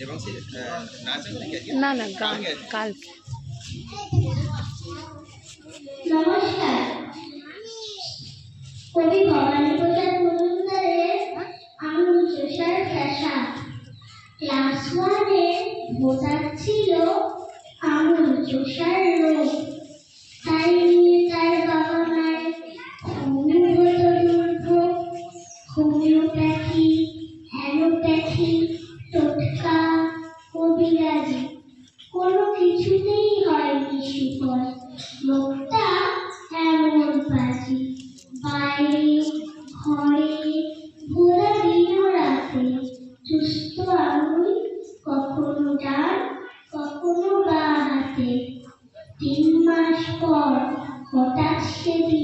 এবং সে নাচ নাকি না না গান কালকে। নমস্কার, কবি ভবানী প্রসাদ মজুমদারের আঙুল চোষার ফ্যাশা। ক্লাস ওয়ানে বোঝাচ্ছিল আঙুল চোষার রোগ, তাই নিয়ে তার বাবা মায়ের হোমিওপ্যাথি, অ্যালোপ্যাথি, টোটকা, কবিরাজি কোনো কিছুতেই হয়নি সুফল। লোকটা এমন বাজি, বাইরে ঘরে ঘোরা দিন রাতে, সুস্থ আঙুল কখনো ডান কখনো বাঁ হাতে। 3 মাস পর হঠাৎ সেদিন